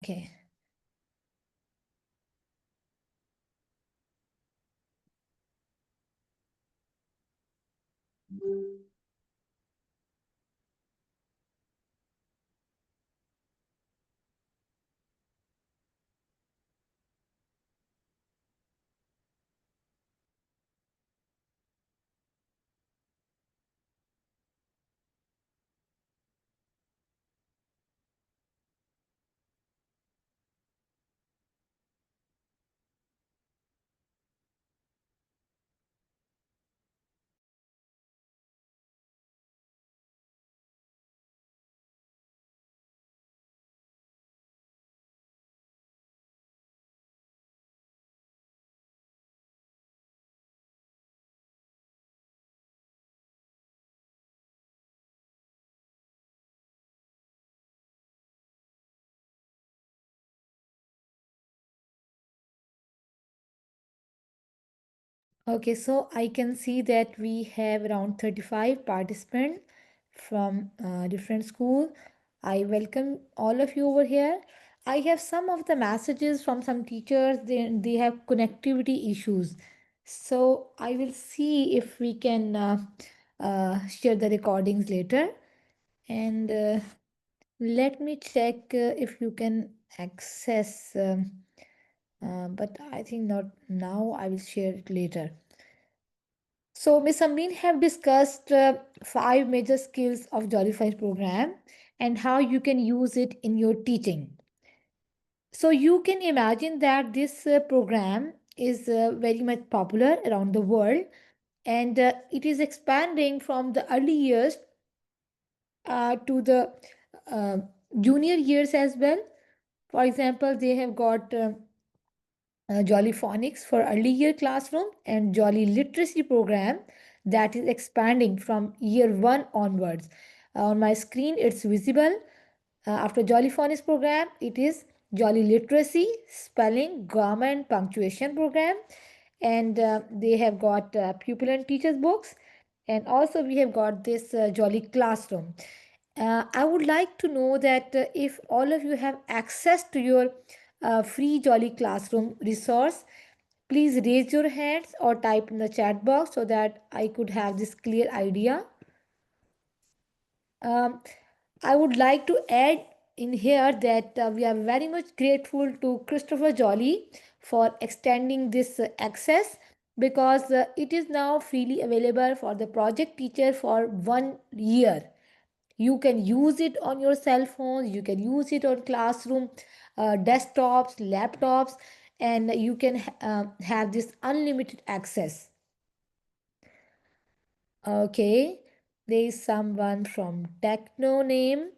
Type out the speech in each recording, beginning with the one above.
Okay. Okay, so I can see that we have around 35 participants from different schools. I welcome all of you over here. I have some of the messages from some teachers. They have connectivity issues. So I will see if we can share the recordings later. And let me check if you can access, but I think not now. I will share it later. So, Ms. Amin have discussed five major skills of Jollyfies program and how you can use it in your teaching. So, you can imagine that this program is very much popular around the world, and it is expanding from the early years to the uh, junior years as well. For example, they have got Jolly Phonics for early year classroom and Jolly Literacy program that is expanding from year one onwards. On my screen, it's visible. After Jolly Phonics program, it is Jolly Literacy, Spelling, Grammar, and Punctuation program. And they have got pupil and teachers books. And also, we have got this Jolly Classroom. I would like to know that if all of you have access to your free Jolly Classroom resource, please raise your hands or type in the chat box so that I could have this clear idea. Um, I would like to add in here that we are very much grateful to Christopher Jolly for extending this access because it is now freely available for the project teacher for 1 year. You can use it on your cell phones, you can use it on classroom desktops, laptops, and you can have this unlimited access. Okay, there is someone from Techno name.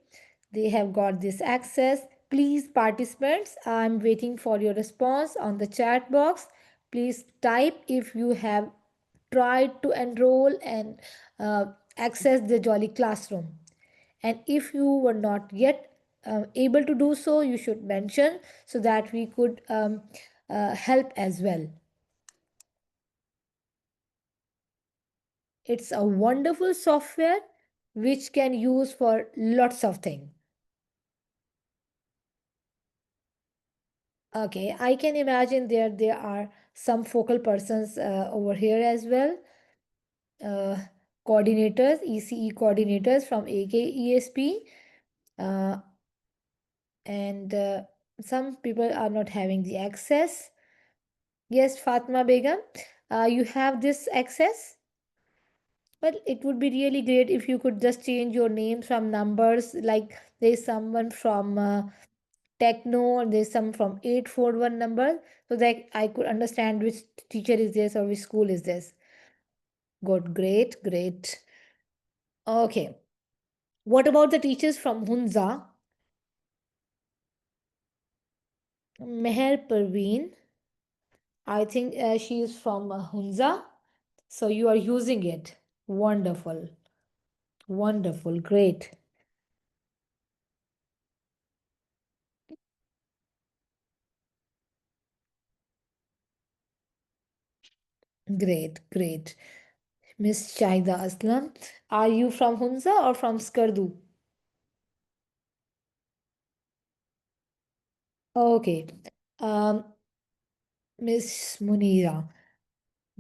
They have got this access. Please, participants, I'm waiting for your response on the chat box. Please type if you have tried to enroll and access the Jolly Classroom. And if you were not yet able to do so, you should mention so that we could help as well. It's a wonderful software which can use for lots of things. Okay, I can imagine there are some focal persons over here as well. Uh, Coordinators, ECE coordinators from AKESP, uh, and some people are not having the access. Yes, Fatma Begum, you have this access? Well, it would be really great if you could just change your name from numbers. Like there's someone from Techno, and there's some from 841 number, so that I could understand which teacher is this or which school is this. Good, great, great. Okay. What about the teachers from Hunza? Meher Parveen. I think she is from Hunza. So you are using it. Wonderful. Wonderful. Great. Great. Great. Miss Shahida Aslam. Are you from Hunza or from Skardu? Okay. Um, Miss Munira,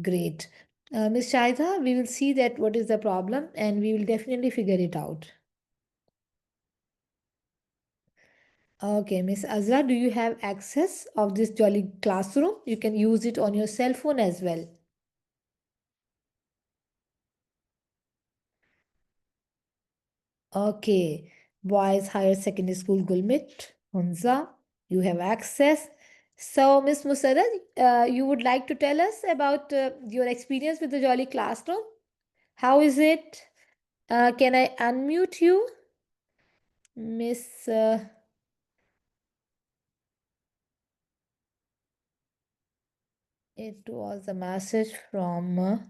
great. Miss Shaida, we will see that what is the problem and we will definitely figure it out. Okay, Miss Azra, do you have access of this Jolly Classroom? You can use it on your cell phone as well. Okay, Boys Higher Secondary School Gulmit, Hunza, you have access. So, Miss Musarraf, you would like to tell us about your experience with the Jolly Classroom? How is it? Can I unmute you, Miss? It was a message from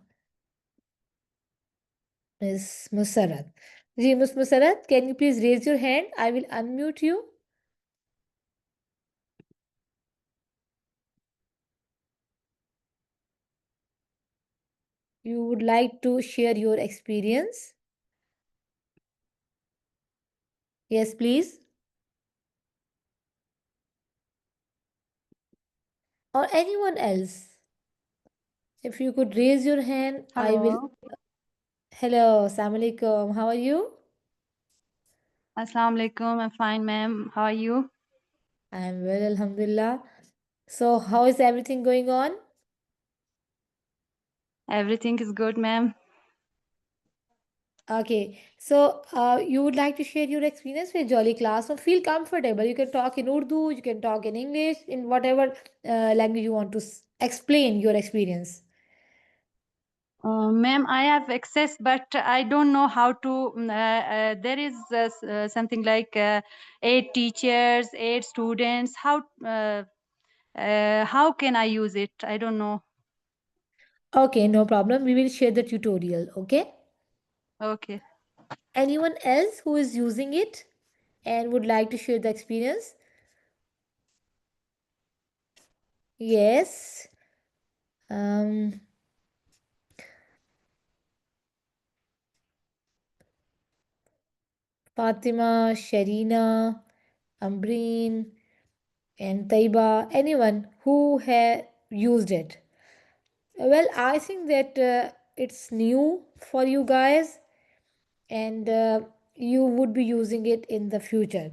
Miss Musarraf. Ji, Miss Musarraf, can you please raise your hand? I will unmute you. You would like to share your experience? Yes, please. Or anyone else? If you could raise your hand, I will. Hello. Hello, Assalamu alaikum. How are you? Assalamu alaikum. I'm fine, ma'am. How are you? I am well, Alhamdulillah. So, how is everything going on? Everything is good, ma'am. Okay, so you would like to share your experience with Jolly Class, so feel comfortable. You can talk in Urdu, you can talk in English, in whatever language you want to explain your experience. Ma'am, I have access, but I don't know how to. There is something like 8 teachers, 8 students. How can I use it? I don't know. Okay, no problem. We will share the tutorial. Okay. Okay. Anyone else who is using it and would like to share the experience? Yes. Um, Fatima, Sharina, Ambreen, and Taiba, anyone who had used it. Well, I think that it's new for you guys and you would be using it in the future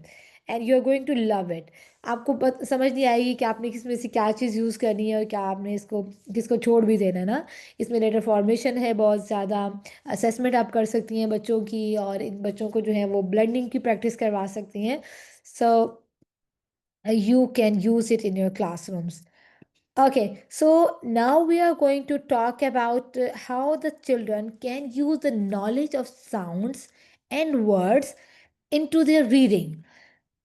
and you're going to love it. आपको समझ नहीं आएगी कि आपने किसमें से क्या चीज़ use करनी है और क्या आपने इसको किसको छोड़ भी देना है ना। इसमें लेटर फॉर्मेशन है बहुत ज़्यादा। असेसमेंट आप कर सकती हैं बच्चों की और इन बच्चों को जो है वो ब्लेंडिंग की प्रैक्टिस करवा सकती हैं। सो you can use it in your classrooms. Okay, so now we are going to talk about how the children can use the knowledge of sounds and words into their reading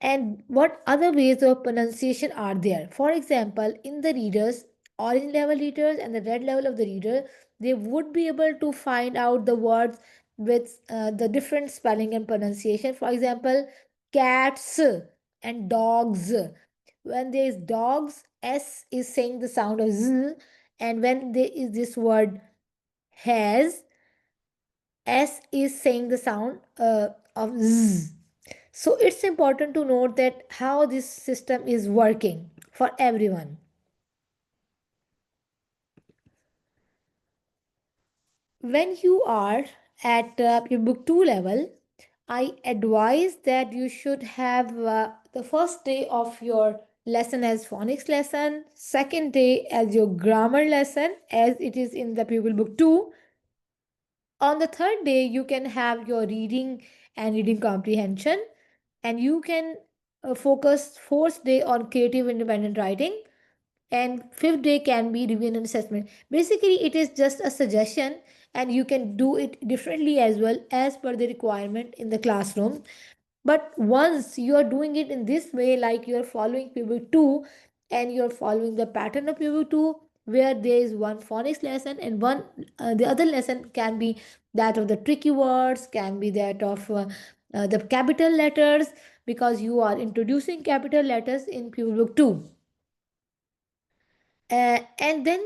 and what other ways of pronunciation are there. For example, in the readers, orange level readers and the red level of the reader, they would be able to find out the words with the different spelling and pronunciation. For example, cats and dogs. When there is dogs, S is saying the sound of Z, and when there is this word has, S is saying the sound of Z. So it's important to note that how this system is working for everyone. When you are at your book 2 level, I advise that you should have the first day of your lesson as phonics lesson, second day as your grammar lesson as it is in the pupil book 2. On the third day, you can have your reading and reading comprehension, and you can focus fourth day on creative independent writing, and fifth day can be review and assessment. Basically, it is just a suggestion, and you can do it differently as well as per the requirement in the classroom. But once you are doing it in this way, like you are following pupil 2 and you're following the pattern of pupil 2, where there is one phonics lesson and one the other lesson can be that of the tricky words, can be that of the capital letters, because you are introducing capital letters in pupil 2. And then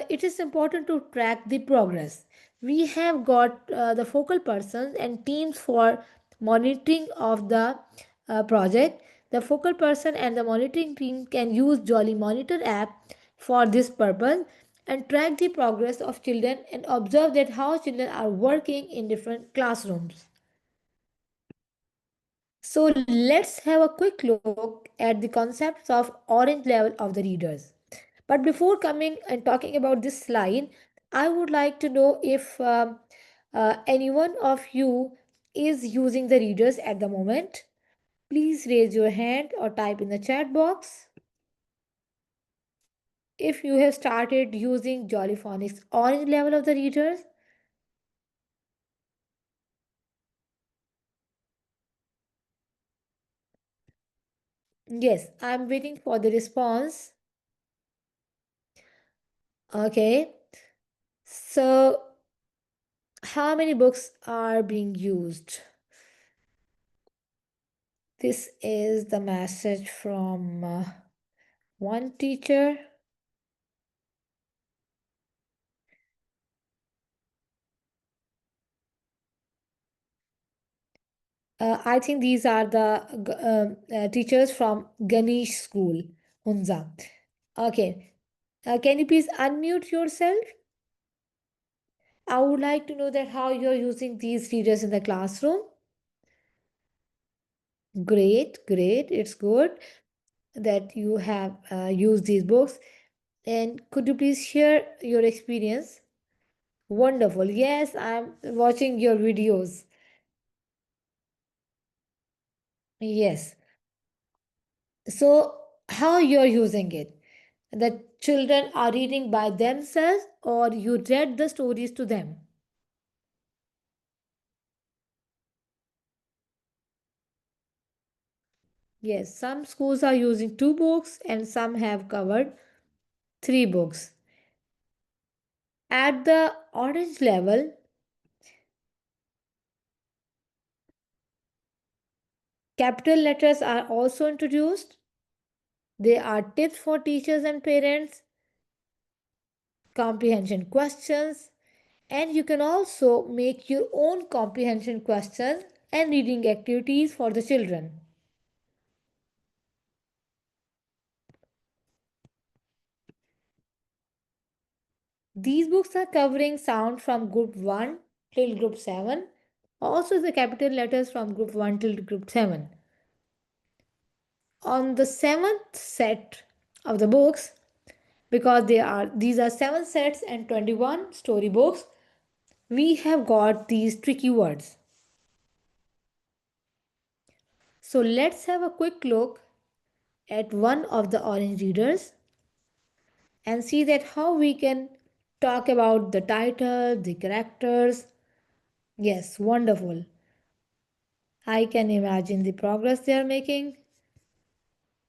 it is important to track the progress. We have got the focal persons and teams for monitoring of the project. The focal person and the monitoring team can use Jolly Monitor app for this purpose and track the progress of children and observe that how children are working in different classrooms. So let's have a quick look at the concepts of orange level of the readers. But before coming and talking about this slide, I would like to know if any one of you is using the readers at the moment. Please raise your hand or type in the chat box if you have started using Jollyphonics orange level of the readers. Yes, I'm waiting for the response. Okay, so how many books are being used? This is the message from one teacher. I think these are the teachers from Ganesh School, Hunza. Okay. Can you please unmute yourself? I would like to know that how you're using these readers in the classroom. Great, great. It's good that you have used these books. And could you please share your experience? Wonderful. Yes, I'm watching your videos. Yes. So, how you're using it? The children are reading by themselves or you read the stories to them? Yes, some schools are using two books and some have covered three books. At the orange level, capital letters are also introduced. They are tips for teachers and parents, comprehension questions, and you can also make your own comprehension questions and reading activities for the children. These books are covering sound from group 1 till group 7, also the capital letters from group 1 till group 7. On the seventh set of the books, because these are 7 sets and 21 storybooks, we have got these tricky words. So let's have a quick look at one of the orange readers and see that how we can talk about the title, the characters. Yes, wonderful. I can imagine the progress they are making.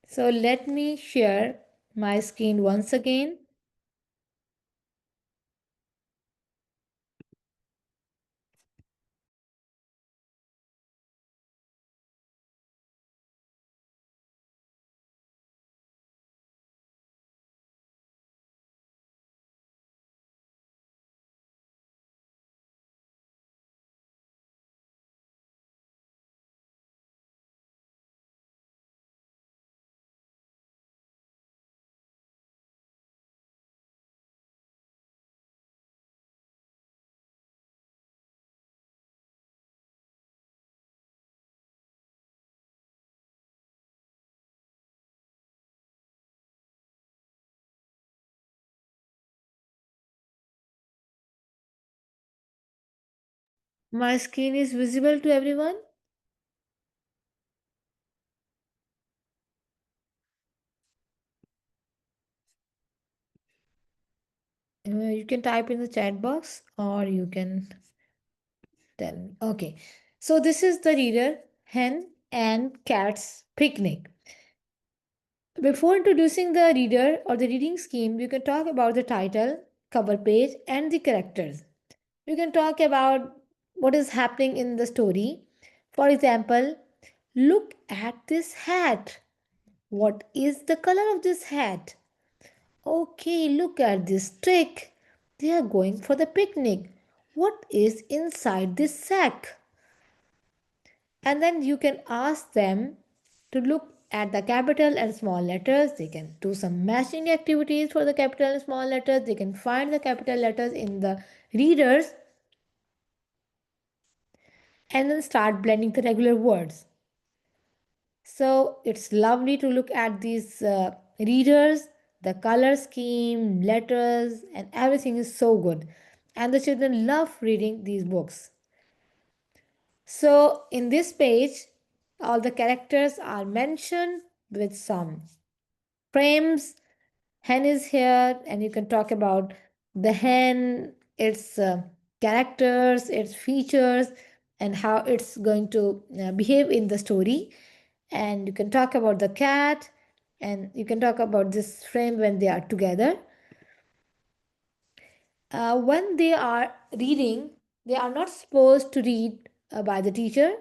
So let me share my screen once again. My screen is visible to everyone. You can type in the chat box or you can tell me. Okay. So this is the reader Hen and Cat's Picnic. Before introducing the reader or the reading scheme, you can talk about the title, cover page, and the characters. You can talk about what is happening in the story. For example, look at this hat. What is the color of this hat? Okay, look at this trick. They are going for the picnic. What is inside this sack? And then you can ask them to look at the capital and small letters. They can do some matching activities for the capital and small letters. They can find the capital letters in the readers and then start blending the regular words. So it's lovely to look at these readers, the color scheme, letters, and everything is so good. And the children love reading these books. So in this page, all the characters are mentioned with some frames. Hen is here, and you can talk about the hen, its characters, its features, and how it's going to behave in the story. And you can talk about the cat, and you can talk about this frame when they are together. When they are reading, they are not supposed to read by the teacher.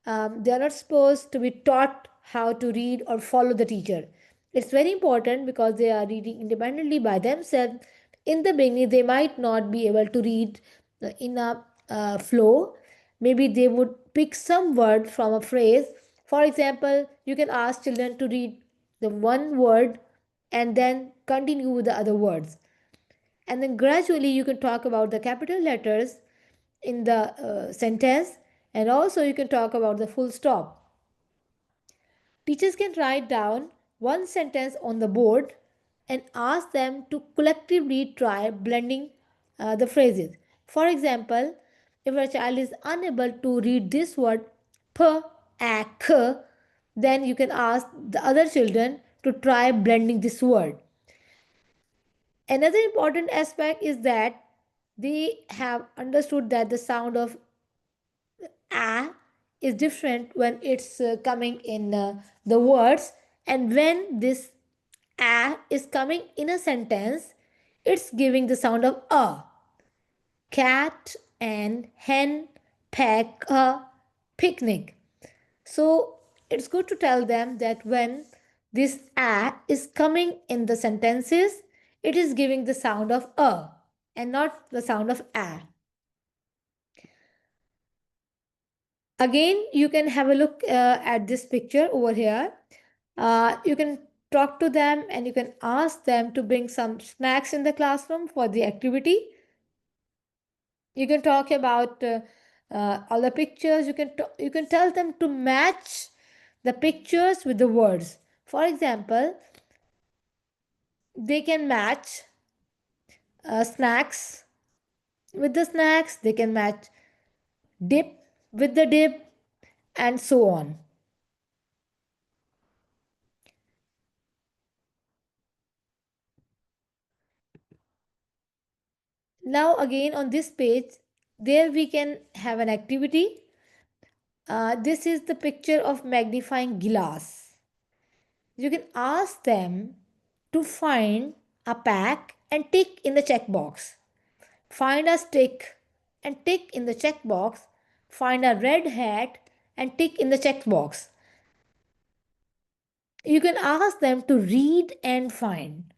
They are not supposed to be taught how to read or follow the teacher. It's very important because they are reading independently by themselves. In the beginning, they might not be able to read in a flow. Maybe they would pick some word from a phrase. For example, you can ask children to read the one word and then continue with the other words, and then gradually you can talk about the capital letters in the sentence, and also you can talk about the full stop. Teachers can write down one sentence on the board and ask them to collectively try blending the phrases. For example, if a child is unable to read this word p, a, k, then you can ask the other children to try blending this word. Another important aspect is that they have understood that the sound of a is different when it's coming in the words, and when this a is coming in a sentence, it's giving the sound of a. Cat and hen pack a picnic. So it's good to tell them that when this a is coming in the sentences, it is giving the sound of a and not the sound of a. Again, you can have a look at this picture over here. You can talk to them and you can ask them to bring some snacks in the classroom for the activity. You can talk about all the pictures. You can tell them to match the pictures with the words. For example, they can match snacks with the snacks. They can match dip with the dip, and so on. Now again on this page, there we can have an activity. This is the picture of magnifying glass. You can ask them to find a pack and tick in the checkbox. Find a stick and tick in the checkbox. Find a red hat and tick in the checkbox. You can ask them to read and find.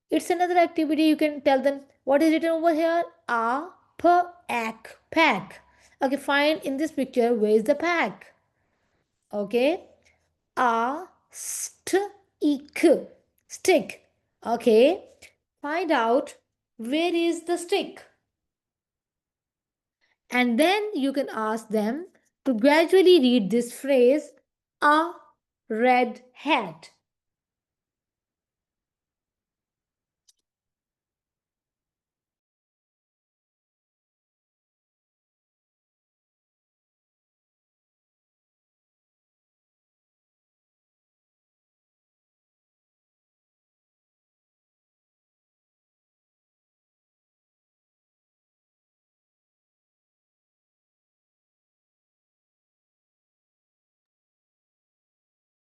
It's another activity. You can tell them what is written over here. A p ak pack. Okay, find in this picture where is the pack. Okay, a st ik stick. Okay, find out where is the stick, and then you can ask them to gradually read this phrase, a red hat.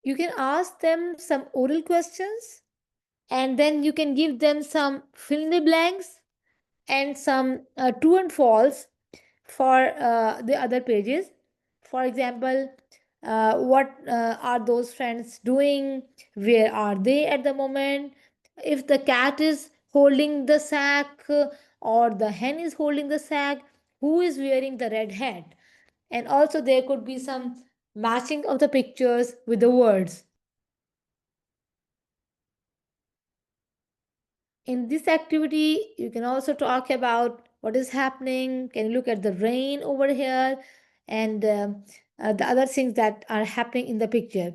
You can ask them some oral questions, and then you can give them some fill in the blanks and some true and false for the other pages. For example, what are those friends doing? Where are they at the moment? If the cat is holding the sack or the hen is holding the sack, who is wearing the red hat? And also, there could be some matching of the pictures with the words. In this activity, you can also talk about what is happening. Can you look at the rain over here and the other things that are happening in the picture?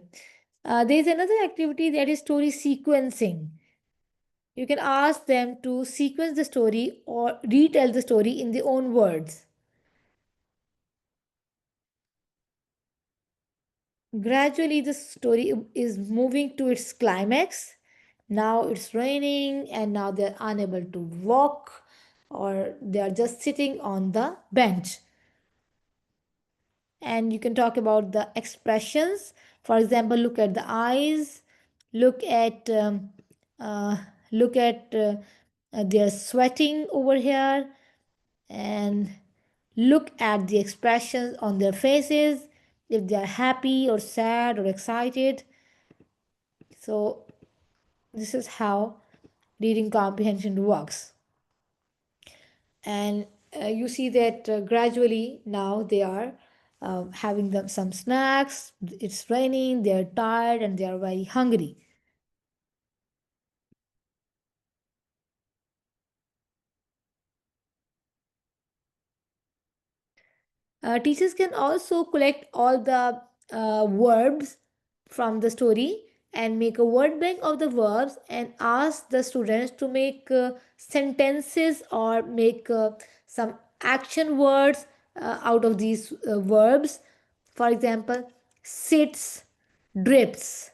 There is another activity that is story sequencing. You can ask them to sequence the story or retell the story in their own words. Gradually, the story is moving to its climax. Now it's raining, and now they're unable to walk, or they are just sitting on the bench. And you can talk about the expressions. For example, look at the eyes, look at uh, look at their sweating over here, and look at the expressions on their faces, if they are happy or sad or excited. So this is how reading comprehension works. And you see that gradually now they are having some snacks. It's raining, they are tired, and they are very hungry. Teachers can also collect all the verbs from the story and make a word bank of the verbs and ask the students to make sentences or make some action words out of these verbs. For example, sits, drips.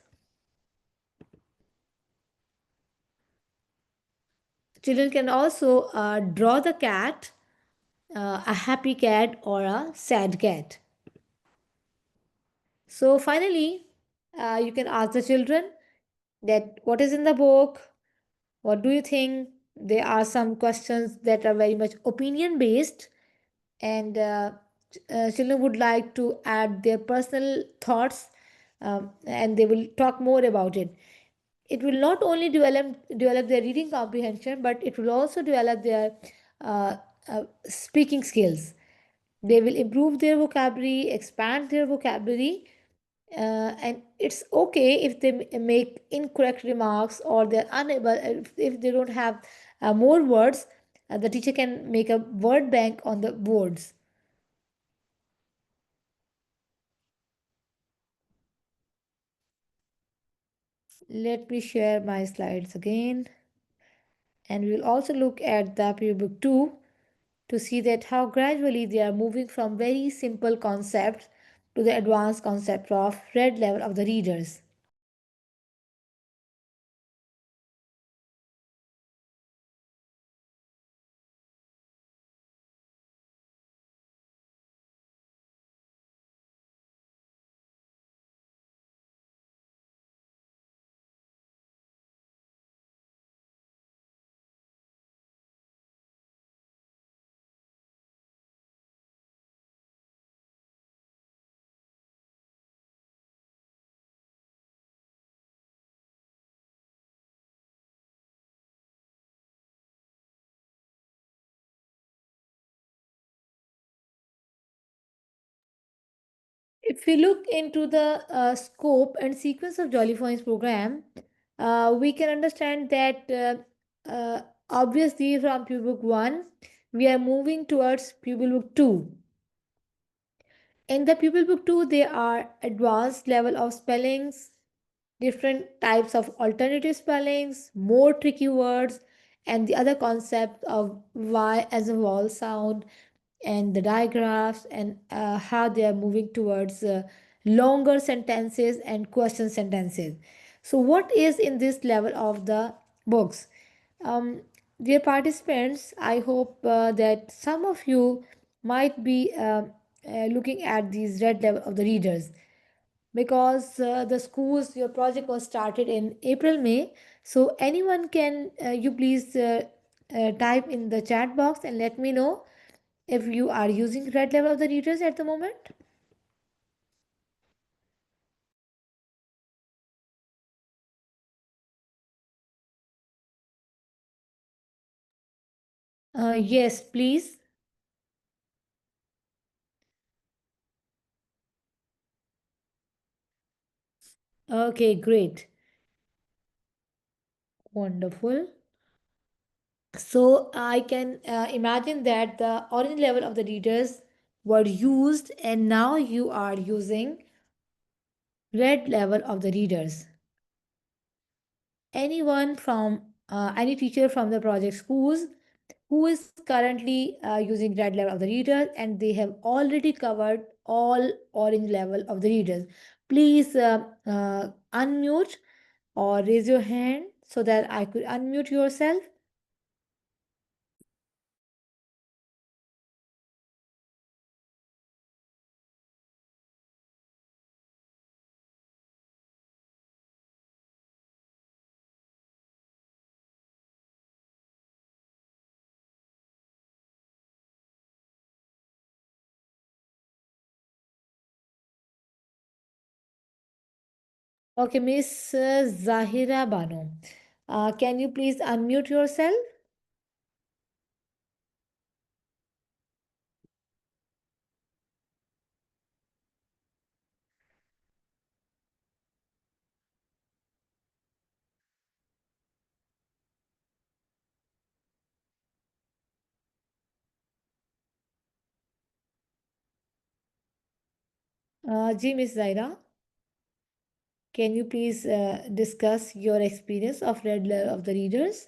Children can also draw the cat, a happy cat or a sad cat. So finally, you can ask the children that what is in the book, what do you think. There are some questions that are very much opinion based, and children would like to add their personal thoughts, and they will talk more about it. It will not only develop their reading comprehension, but it will also develop their uh, speaking skills. They will improve their vocabulary, expand their vocabulary, and it's okay if they make incorrect remarks or they're unable, if they don't have more words, the teacher can make a word bank on the boards. Let me share my slides again, and we'll also look at the peer book 2 to see that how gradually they are moving from very simple concepts to the advanced concept of read level of the readers. If we look into the scope and sequence of Jolly Phones program, we can understand that obviously from Pupil Book 1, we are moving towards Pupil Book 2. In the Pupil Book 2, there are advanced level of spellings, different types of alternative spellings, more tricky words, and the other concept of Y as a vowel sound, and the digraphs, and how they are moving towards longer sentences and question sentences. So, what is in this level of the books? Um, Dear participants, I hope that some of you might be looking at these red level of the readers, because the schools, your project was started in April May. So anyone can you please type in the chat box and let me know if you are using red level of the readers at the moment. Yes, please. Okay, great. Wonderful. So I can imagine that the orange level of the readers were used, and now you are using red level of the readers. Anyone from any teacher from the project schools who is currently using red level of the readers, and they have already covered all orange level of the readers, please unmute or raise your hand so that I could unmute yourself. Okay, Miss Zahira Bano, can you please unmute yourself? Ji, Miss Zaira, can you please discuss your experience of red level of the readers?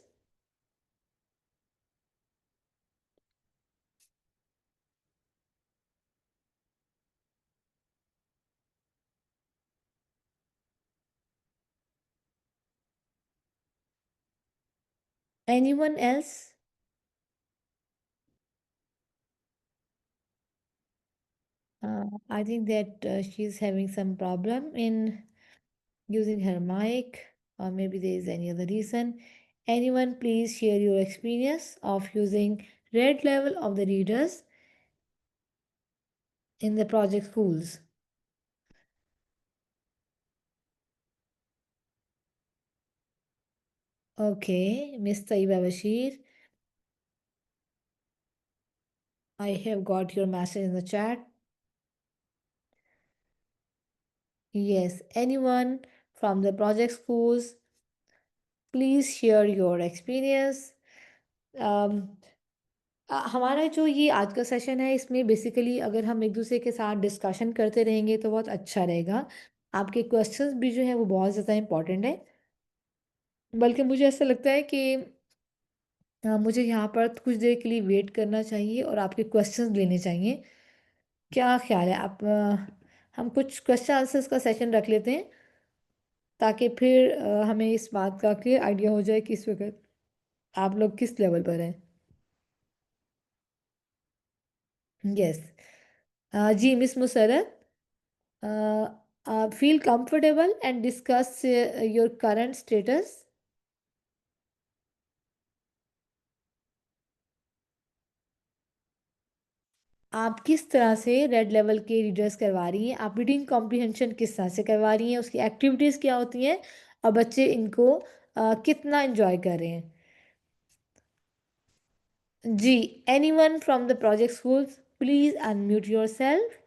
Anyone else? I think that she's having some problem in using her mic, or maybe there is any other reason. Anyone, please share your experience of using red level of the readers in the project schools. Okay, Miss Taiba Bashir, I have got your message in the chat. Yes, anyone from the project schools, please share your experience. Um, हमारा जो ये आज का session है, इसमें basically अगर हम एक दूसरे के साथ डिस्कशन करते रहेंगे तो बहुत अच्छा रहेगा। आपके क्वेश्चंस भी जो है वो बहुत ज़्यादा इम्पोर्टेंट है। बल्कि मुझे ऐसा लगता है कि मुझे यहाँ पर कुछ देर के लिए वेट करना चाहिए और आपके क्वेश्चंस लेने चाहिए। क्या ख्याल है आप, हम कुछ क्वेश्चन आंसर्स का सेशन रख लेते हैं, ताकि फिर हमें इस बात का क्लियर आइडिया हो जाए कि इस वक्त आप लोग किस लेवल पर हैं। यस। जी, Miss Musarrat, feel comfortable and discuss your current status. आप किस तरह से रेड लेवल के रीडर्स करवा रही हैं, आप रीडिंग कॉम्प्रिहेंशन किस तरह से करवा रही हैं, उसकी एक्टिविटीज़ क्या होती हैं, और बच्चे इनको कितना एंजॉय कर रहे हैं। जी, anyone from the project schools, please unmute your self.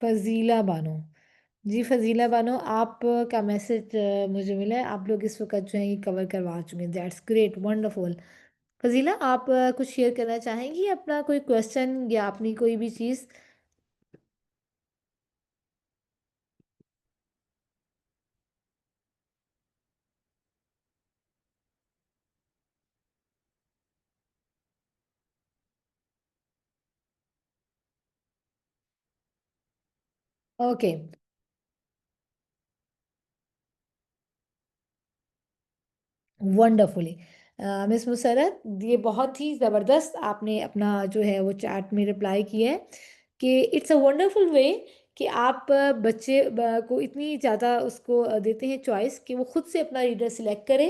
Fazila Bano, जी फजीला बानो, आप का मैसेज मुझे मिला है, आप लोग इस वक्त जो है ये कवर करवा चुके हैं। That's great, wonderful. फजीला, आप कुछ शेयर करना चाहेंगी, अपना कोई क्वेश्चन या अपनी कोई भी चीज़? Okay, wonderfully. मिस मुसरत, ये बहुत ही ज़बरदस्त आपने अपना जो है वो चैट में रिप्लाई किया है कि इट्स अ वंडरफुल वे कि आप बच्चे को इतनी ज़्यादा उसको देते हैं चॉइस कि वो खुद से अपना रीडर सिलेक्ट करे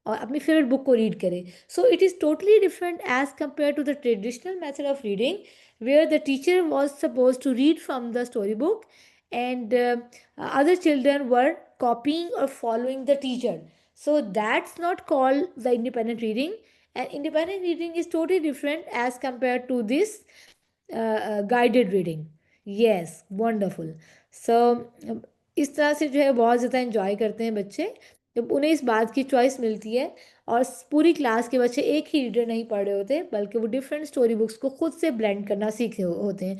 और अपनी फेवरेट बुक को रीड करे। So it is totally different as compare to the traditional method of reading, where the teacher was supposed to read from the storybook, and other children were copying or following the teacher. So that's not called the independent reading. And independent reading is totally different as compared to this guided reading. Yes, wonderful. So इस तरह से जो है बहुत ज़्यादा enjoy करते हैं बच्चे जब उन्हें इस बात की चॉइस मिलती है. और पूरी क्लास के बच्चे एक ही रीडर नहीं पढ़ रहे होते बल्कि वो डिफरेंट स्टोरी बुक्स को खुद से ब्लेंड करना सीखे होते हैं.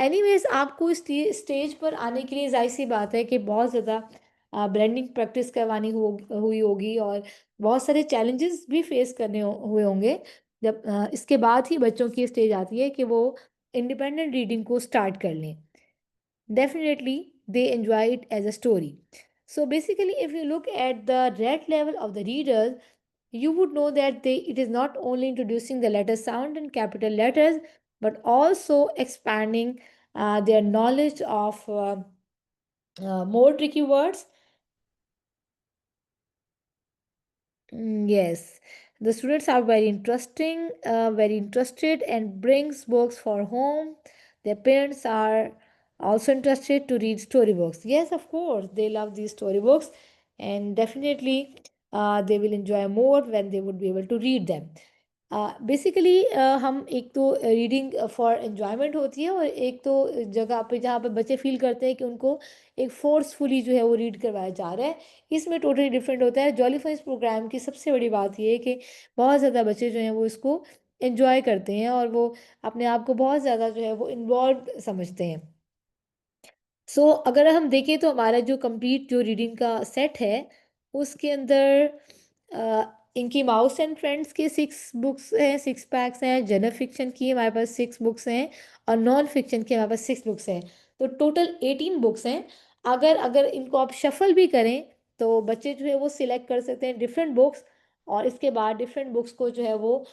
एनीवेज आपको इस स्टेज पर आने के लिए जाहिर सी बात है कि बहुत ज़्यादा ब्लेंडिंग प्रैक्टिस करवानी हुई होगी और बहुत सारे चैलेंजेस भी फेस करने हुए होंगे जब इसके बाद ही बच्चों की स्टेज आती है कि वो इंडिपेंडेंट रीडिंग को स्टार्ट कर लें. Definitely, they enjoy it as a story. So basically, if you look at the red level of the readers, you would know that it is not only introducing the letter sound and capital letters, but also expanding their knowledge of more tricky words. Yes, the students are very interested, and brings books for home. Their parents are also interested to read storybooks. Yes, of course, they love these storybooks, and definitely they will enjoy more when they would be able to read them. Basically हम एक तो reading for enjoyment होती है और एक तो जगह पे जहाँ पे बच्चे फील करते हैं कि उनको एक फोर्सफुली जो है वो रीड करवाया जा रहा है. इसमें टोटली डिफरेंट होता है. जॉली फंस प्रोग्राम की सबसे बड़ी बात ये है कि बहुत ज़्यादा बच्चे जो हैं वो इसको एंजॉय करते हैं और वो अपने आप को बहुत ज़्यादा जो है वो इन्वॉल्व समझते हैं. अगर हम देखें तो हमारा जो कंप्लीट जो रीडिंग का सेट है उसके अंदर इनकी माउस एंड फ्रेंड्स के 6 बुक्स हैं, 6 पैक्स हैं. जनरल फिक्शन की हमारे पास 6 बुक्स हैं और नॉन फिक्शन की हमारे पास 6 बुक्स हैं. तो टोटल 18 बुक्स हैं. अगर अगर इनको आप शफल भी करें तो बच्चे जो है वो सिलेक्ट कर सकते हैं डिफरेंट बुक्स और इसके बाद डिफरेंट बुक्स को जो है वो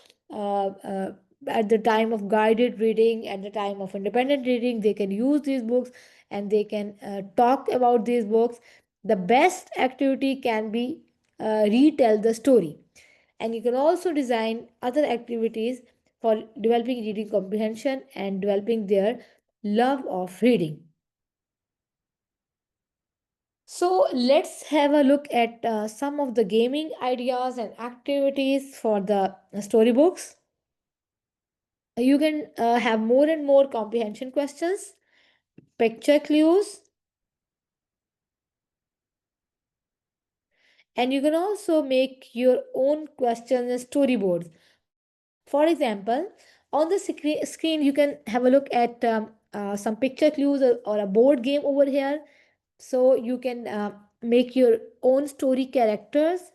at the time of guided reading, at the time of independent reading, they can use these books and they can talk about these books. The best activity can be retell the story. And you can also design other activities for developing reading comprehension and developing their love of reading. So let's have a look at some of the gaming ideas and activities for the storybooks. You can have more and more comprehension questions, picture clues, and you can also make your own questions and storyboards. For example, on the screen you can have a look at some picture clues or a board game over here. So you can make your own story characters.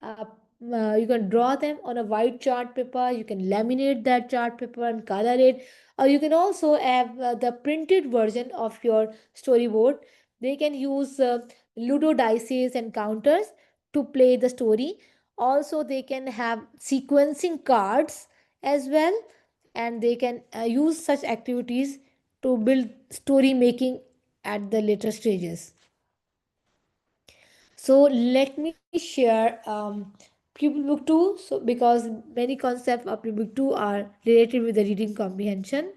uh, you can draw them on a white chart paper. You can laminate that chart paper and color it, or you can also have the printed version of your storyboard. They can use ludo dices and counters to play the story. Also they can have sequencing cards as well, and they can use such activities to build story making at the later stages. So let me share pupil book 2. So because many concepts of pupil book 2 are related with the reading comprehension.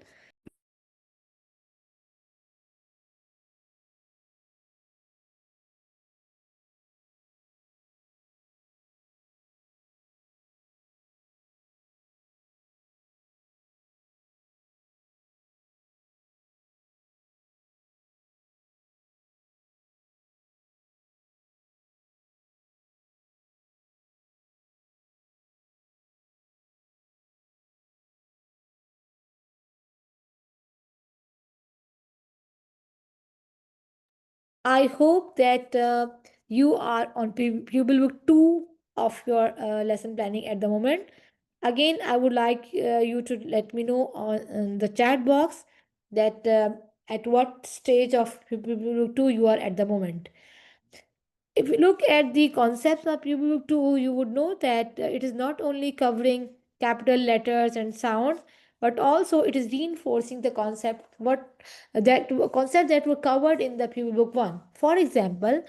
I hope that you are on pupil book 2 of your lesson planning at the moment. Again, I would like you to let me know on the chat box that at what stage of pupil book 2 you are at the moment. If you look at the concepts of Pupil 2, you would know that it is not only covering capital letters and sounds, but also it is reinforcing the concept that were covered in the Pupil Book 1. For example,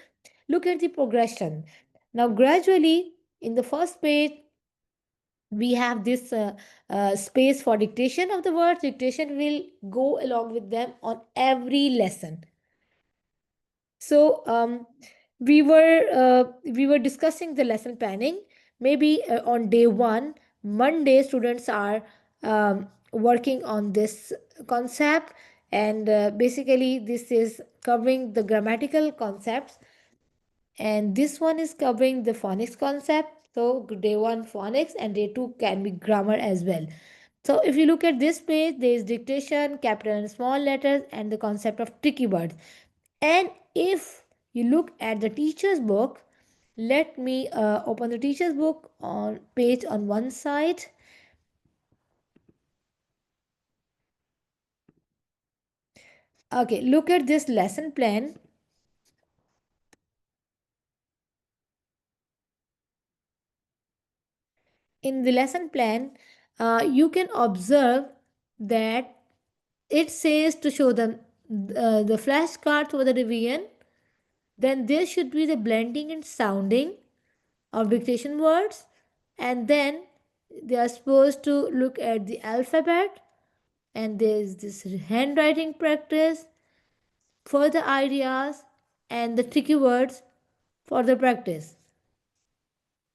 look at the progression. Now, gradually, in the first page, we have this space for dictation of the words. Dictation will go along with them on every lesson. So we were discussing the lesson planning. Maybe on day 1, Monday, students are working on this concept, and basically, this is covering the grammatical concepts, and this one is covering the phonics concept. So, day one phonics, and day two can be grammar as well. So, if you look at this page, there is dictation, capital and small letters, and the concept of tricky words. And if you look at the teacher's book, let me open the teacher's book on page on one side. Okay, look at this lesson plan. In the lesson plan, you can observe that it says to show them the flashcards for the revision. Then there should be the blending and sounding of dictation words, and then they are supposed to look at the alphabet, and there is this handwriting practice for the ideas and the tricky words for the practice.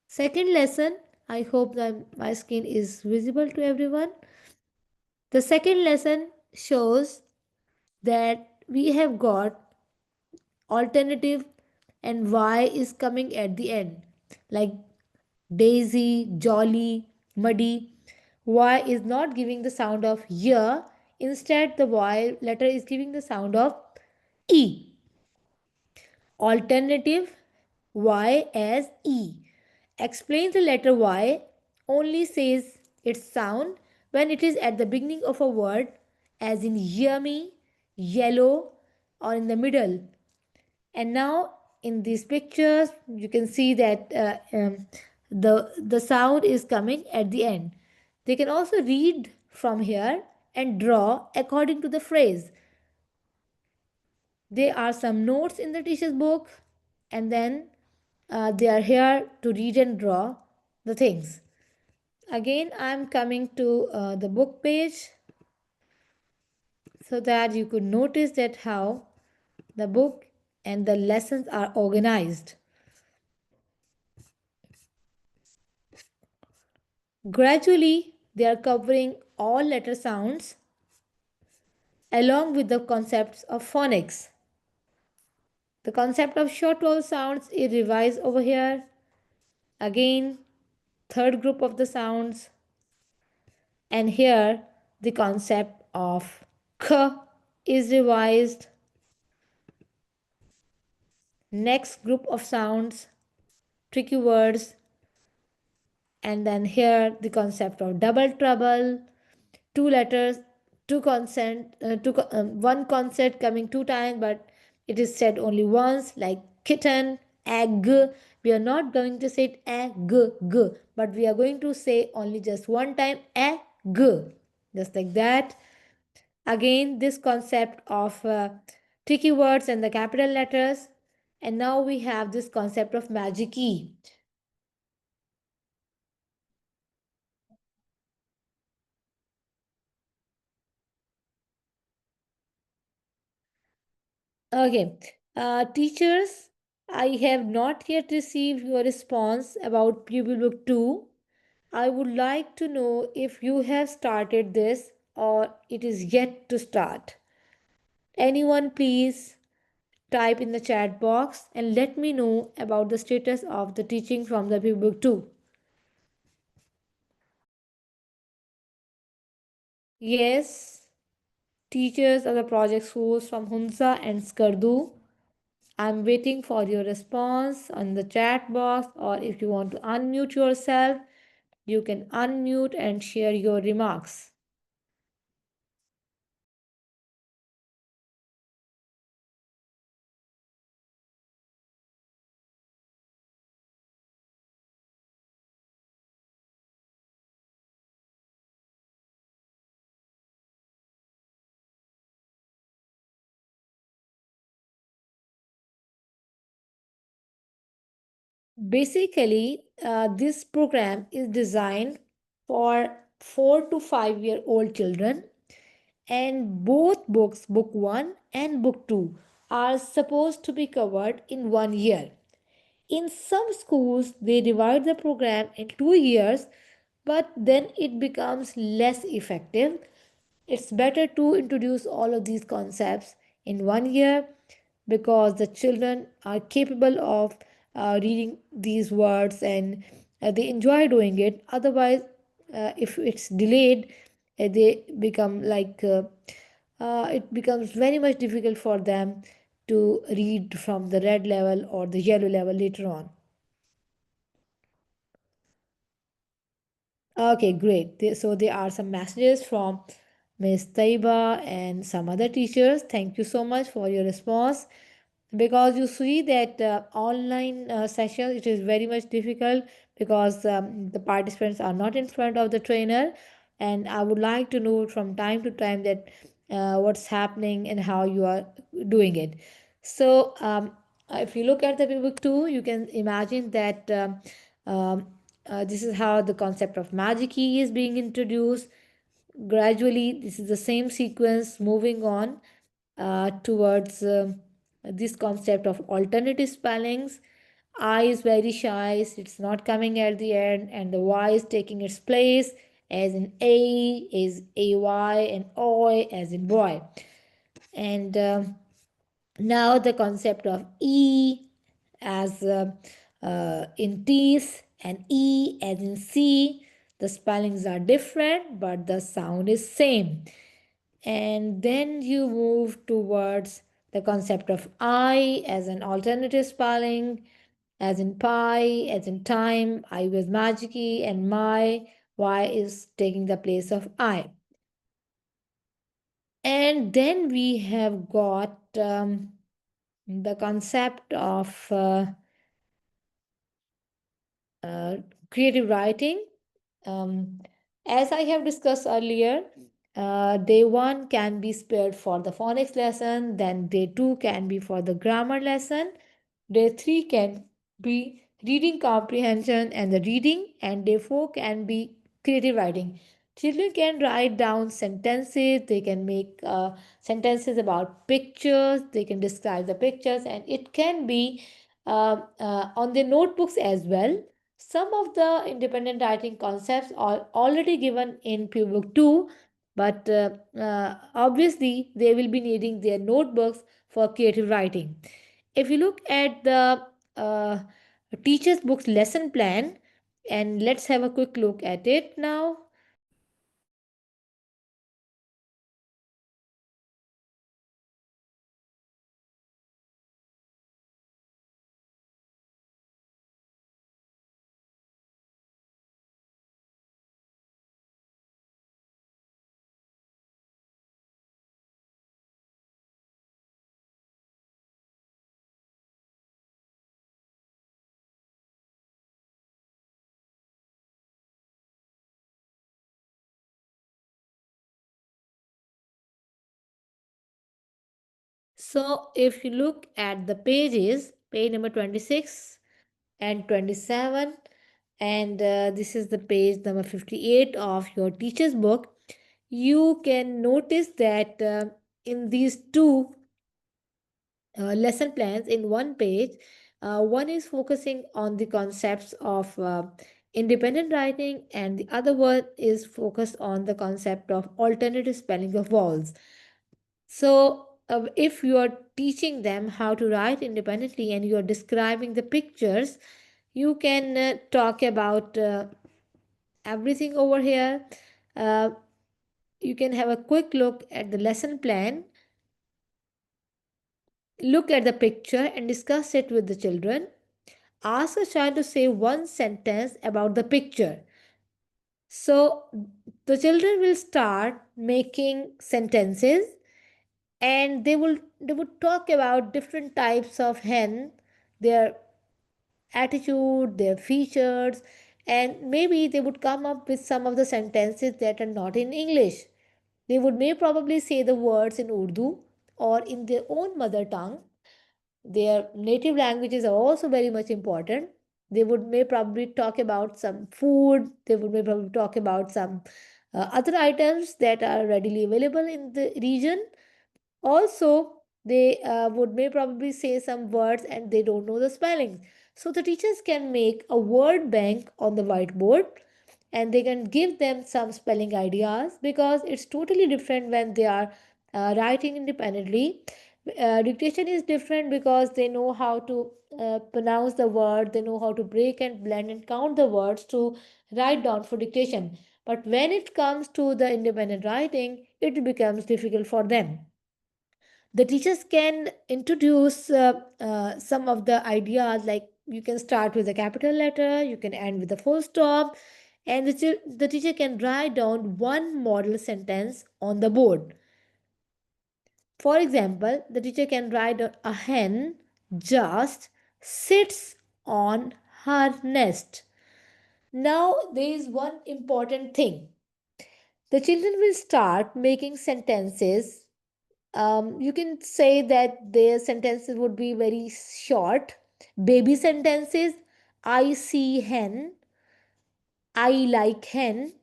Second lesson, I hope that my screen is visible to everyone. The second lesson shows that we have got alternative and y is coming at the end, like daisy, jolly, muddy. Y is not giving the sound of y, instead, the y letter is giving the sound of e. Alternative y as e. Explain the letter y only says its sound when it is at the beginning of a word, as in yummy, yellow, or in the middle. And now in these pictures, you can see that the sound is coming at the end. They can also read from here and draw according to the phrase. There are some notes in the teacher's book, and then they are here to read and draw the things. Again, I'm coming to the book page so that you could notice that how the book and the lessons are organized. Gradually, they are covering all letter sounds along with the concepts of phonics. The concept of short vowel sounds is revised over here. Again, third group of the sounds, and here the concept of k is revised. Next group of sounds, tricky words, and then here the concept of double trouble, two letters, one consonant coming two times, but it is said only once, like kitten, egg. We are not going to say it egg, but we are going to say only just one time egg, just like that. Again, this concept of tricky words and the capital letters, and now we have this concept of magic key. Okay, teachers, I have not yet received your response about Pupil Book 2. I would like to know if you have started this or it is yet to start. Anyone, please type in the chat box and let me know about the status of the teaching from the Pupil Book 2. Yes, teachers of the project schools from Hunza and Skardu, I'm waiting for your response on the chat box, or if you want to unmute yourself, you can unmute and share your remarks. Basically, this program is designed for 4 to 5 year old children, and both books, book 1 and book 2, are supposed to be covered in 1 year. In some schools, they divide the program in 2 years, but then it becomes less effective. It's better to introduce all of these concepts in 1 year because the children are capable of reading these words and they enjoy doing it. Otherwise, if it's delayed, they become like it becomes very much difficult for them to read from the red level or the yellow level later on. Okay, great. So there are some messages from Miss Taiba and some other teachers. Thank you so much for your response. Because you see that online sessions, it is very much difficult because the participants are not in front of the trainer, and I would like to know from time to time that what's happening and how you are doing it. So if you look at the book 2, you can imagine that um, this is how the concept of magic key is being introduced. Gradually, this is the same sequence moving on towards this concept of alternative spellings. I is very shy, it's not coming at the end, and the Y is taking its place, as in A is AY, and OI as in boy. And now the concept of E as in teeth and E as in C. The spellings are different, but the sound is same. And then you move towards the concept of I as an alternative spelling, as in pi, as in time, I was magicy, and my Y is taking the place of I. And then we have got the concept of uh, creative writing. Um, as I have discussed earlier, day one can be spared for the phonics lesson, then day two can be for the grammar lesson, day three can be reading comprehension and the reading, and day four can be creative writing. Children can write down sentences, they can make sentences about pictures, they can describe the pictures, and it can be on their notebooks as well. Some of the independent writing concepts are already given in Book 2, but obviously they will be needing their notebooks for creative writing. If you look at the uh, teacher's book's lesson plan, and let's have a quick look at it now. So if you look at the pages, page number 26 and 27, and this is the page number 58 of your teacher's book, you can notice that in these two lesson plans in one page, one is focusing on the concepts of independent writing, and the other one is focused on the concept of alternative spelling of vowels. So, if you are teaching them how to write independently and you are describing the pictures, you can talk about everything over here. Uh, you can have a quick look at the lesson plan, look at the picture, and discuss it with the children. Ask a child to say one sentence about the picture. So, the children will start making sentences, and they would talk about different types of hen, their attitude, their features, and maybe they would come up with some of the sentences that are not in English. They would may probably say the words in Urdu or in their own mother tongue. Their native languages are also very much important. They would may probably talk about some food, they would may probably talk about some other items that are readily available in the region. Also, they would may probably say some words and they don't know the spellings. So the teachers can make a word bank on the whiteboard and they can give them some spelling ideas, because it's totally different when they are writing independently. Dictation is different because they know how to pronounce the word, they know how to break and blend and count the words to write down for dictation. But when it comes to the independent writing, it becomes difficult for them. The teachers can introduce some of the ideas, like you can start with a capital letter, you can end with a full stop, and the teacher can write down one model sentence on the board. For example, the teacher can write down, a hen just sits on her nest. Now there is one important thing. The children will start making sentences. You can say that their sentences would be very short. Baby sentences: I see hen, I like hen,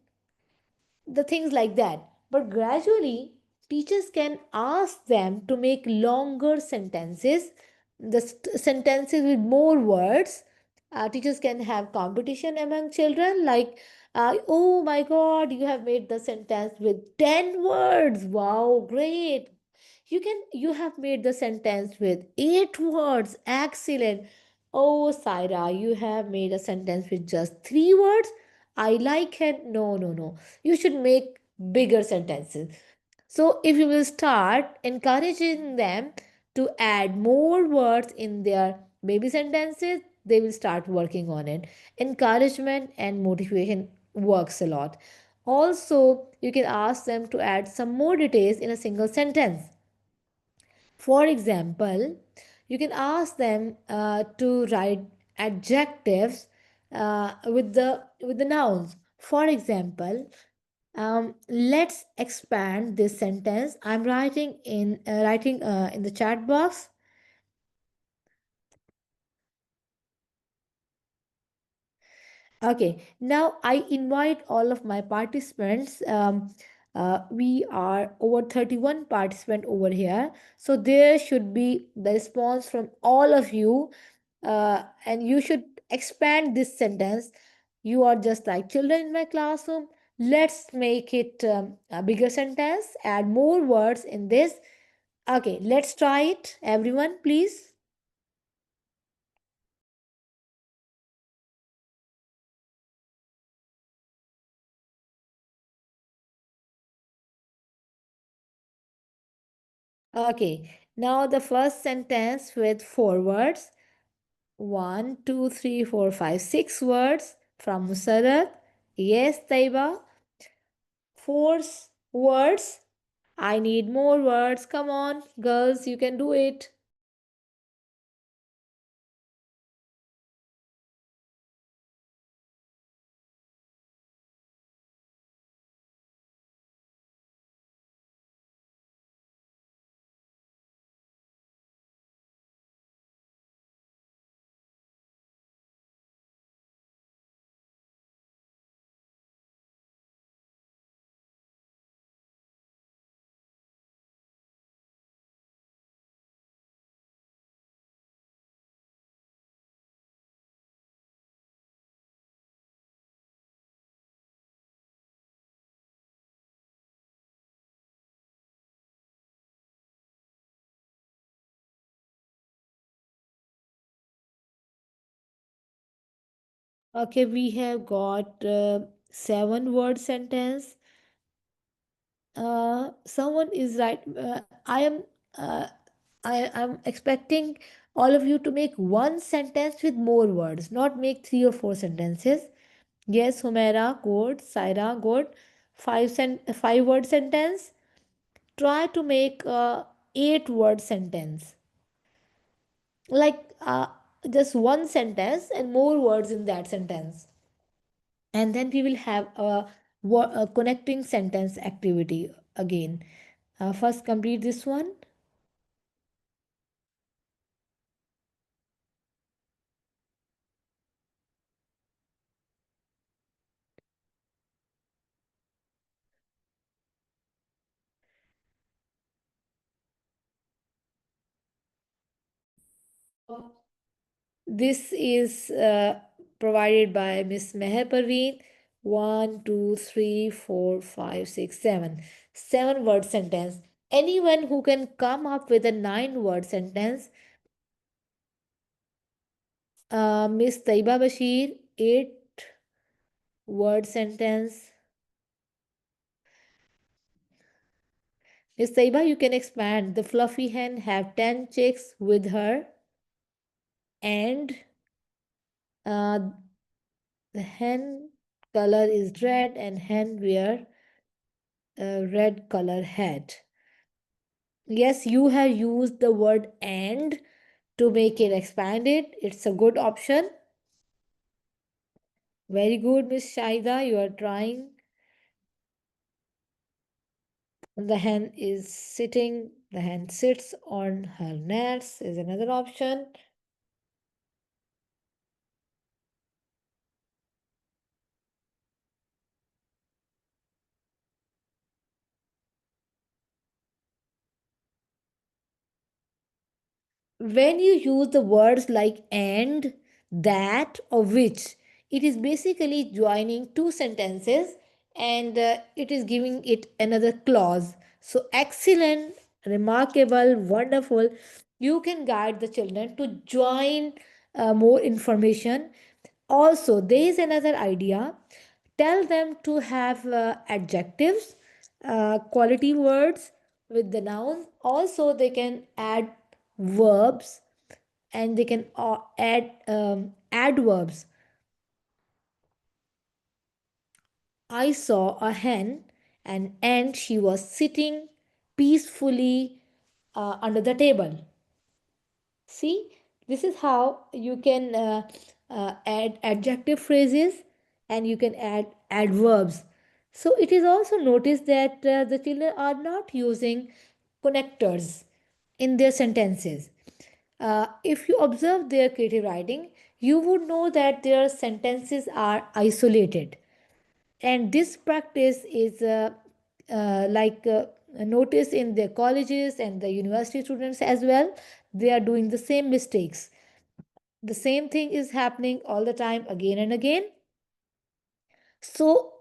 the things like that. But gradually, teachers can ask them to make longer sentences, sentences with more words. Teachers can have competition among children, like, oh my god, you have made the sentence with 10 words. Wow, great. You have made the sentence with 8 words. Excellent. Oh, Saira, you have made a sentence with just 3 words. I like it. No, no, no. You should make bigger sentences. So, if you will start encouraging them to add more words in their baby sentences, they will start working on it. Encouragement and motivation works a lot. Also, you can ask them to add some more details in a single sentence. For example, you can ask them to write adjectives with the nouns. For example, let's expand this sentence. I'm writing in the chat box. Okay, now I invite all of my participants. We are over 31 participants over here. So there should be the response from all of you, and you should expand this sentence. You are just like children in my classroom. Let's make it a bigger sentence, add more words in this. Okay, let's try it. Everyone, please. Okay, now the first sentence with 4 words. One, two, three, four, five, 6 words from Musarat. Yes, Taiba. 4 words. I need more words. Come on, girls, you can do it. Okay, we have got 7 word sentence. Someone is right. Uh, I'm expecting all of you to make one sentence with more words, not make 3 or 4 sentences. Yes, Humera, good. Saira, good. 5 word sentence. Try to make a 8 word sentence. Like just one sentence and more words in that sentence. And then we will have a connecting sentence activity again. First, complete this one. This is provided by Miss Meher Parveen. One, two, three, four, five, six, seven. 7 word sentence. Anyone who can come up with a 9 word sentence? Miss Taiba Bashir, 8 word sentence. Miss Taiba, you can expand. The fluffy hen have 10 chicks with her, and uh, the hen color is red, and hen wear a red color hat. Yes, you have used the word and to make it expanded. It's a good option. Very good, Miss Shaida. You are trying. The hen is sitting. The hen sits on her nest is another option. When you use the words like and, that, or which, it is basically joining two sentences, and it is giving it another clause. So, excellent, remarkable, wonderful. You can guide the children to join more information. Also, there is another idea. Tell them to have adjectives, quality words with the noun. Also, they can add verbs, and they can add adverbs. I saw a hen, and she was sitting peacefully under the table. See, this is how you can add adjective phrases, and you can add adverbs. So it is also noticed that the children are not using connectors in their sentences. If you observe their creative writing, you would know that their sentences are isolated, and this practice is noticed in the colleges and the university students as well. They are doing the same mistakes. The same thing is happening all the time, again and again. So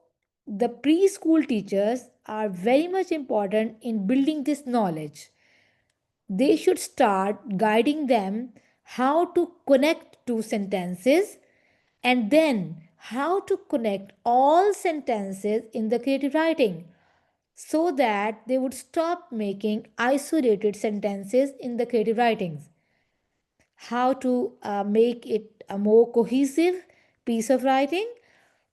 the preschool teachers are very much important in building this knowledge. They should start guiding them how to connect two sentences, and then how to connect all sentences in the creative writing, so that they would stop making isolated sentences in the creative writings. How to make it a more cohesive piece of writing?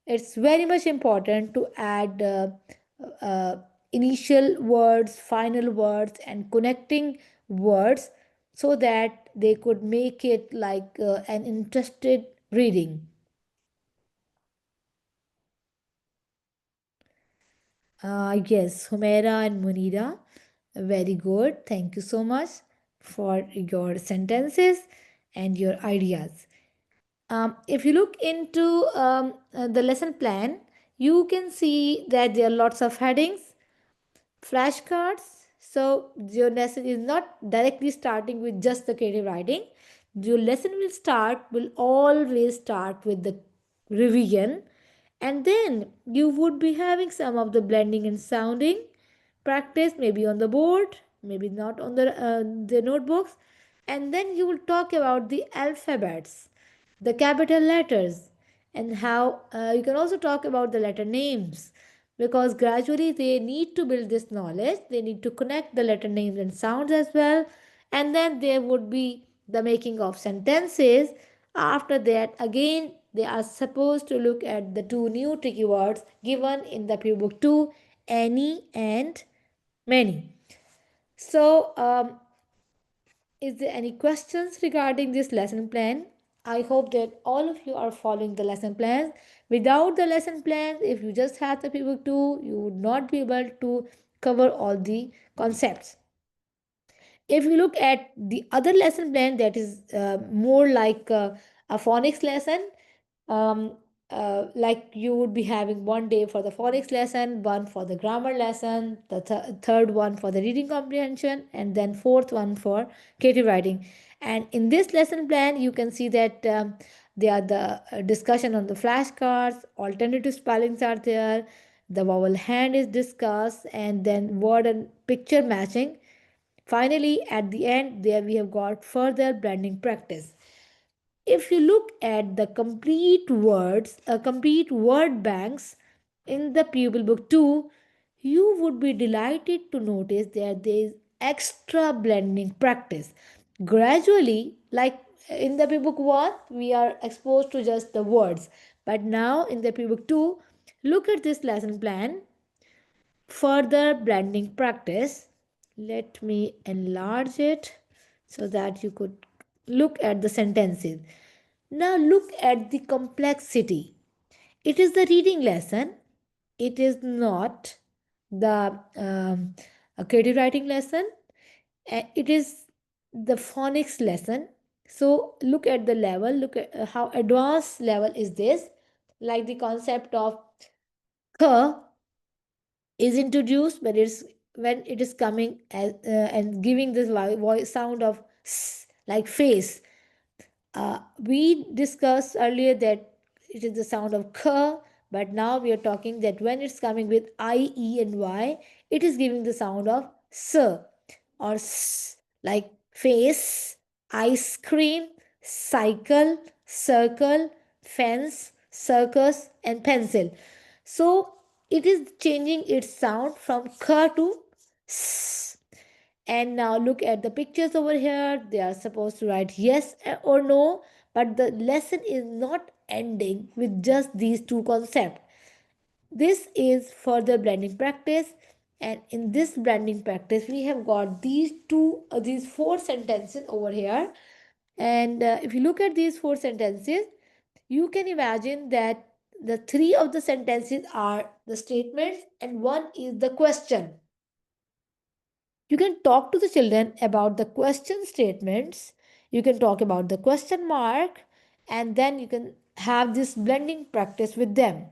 It's very much important to add uh, initial words, final words, and connecting words, so that they could make it like an interested reading. Yes, Humaira and Munira, very good. Thank you so much for your sentences and your ideas. If you look into the lesson plan, you can see that there are lots of headings, flashcards. So your lesson is not directly starting with just the creative writing. Your lesson will always start with the revision, and then you would be having some of the blending and sounding practice, maybe on the board, maybe not on the notebooks. And then you will talk about the alphabets, the capital letters, and how you can also talk about the letter names, because gradually they need to build this knowledge. They need to connect the letter names and sounds as well. And then there would be the making of sentences. After that, again, they are supposed to look at the two new tricky words given in the pre book 2, any and many. So, is there any questions regarding this lesson plan? I hope that all of you are following the lesson plans. Without the lesson plans, if you just had the paper 2, you would not be able to cover all the concepts. If you look at the other lesson plan, that is more like a phonics lesson, um, like you would be having one day for the phonics lesson, one for the grammar lesson, the third one for the reading comprehension, and then fourth one for creative writing. And in this lesson plan, you can see that They are the discussion on the flashcards, alternative spellings are there, the vowel hand is discussed, and then word and picture matching. Finally, at the end, there we have got further blending practice. If you look at the complete word banks in the pupil book 2, you would be delighted to notice that there is extra blending practice. Gradually, like in the pupil book 1, we are exposed to just the words. But now in the pupil book 2, look at this lesson plan. Further blending practice. Let me enlarge it so that you could look at the sentences. Now look at the complexity. It is the reading lesson. It is not the a creative writing lesson. It is the phonics lesson. So look at the level. Look at how advanced level is this. Like the concept of k is introduced when it is coming as, and giving this voice sound of s, like face. We discussed earlier that it is the sound of k, but now we are talking that when it's coming with I, E, and Y, it is giving the sound of s or s, like face, ice cream, cycle, circle, fence, circus, and pencil. So it is changing its sound from k to s. And now look at the pictures over here. They are supposed to write yes or no, but the lesson is not ending with just these two concepts. This is further blending practice, and in this blending practice, we have got these four sentences over here. And if you look at these four sentences, you can imagine that the three of the sentences are the statements and one is the question. You can talk to the children about the question statements. You can talk about the question mark, and then you can have this blending practice with them.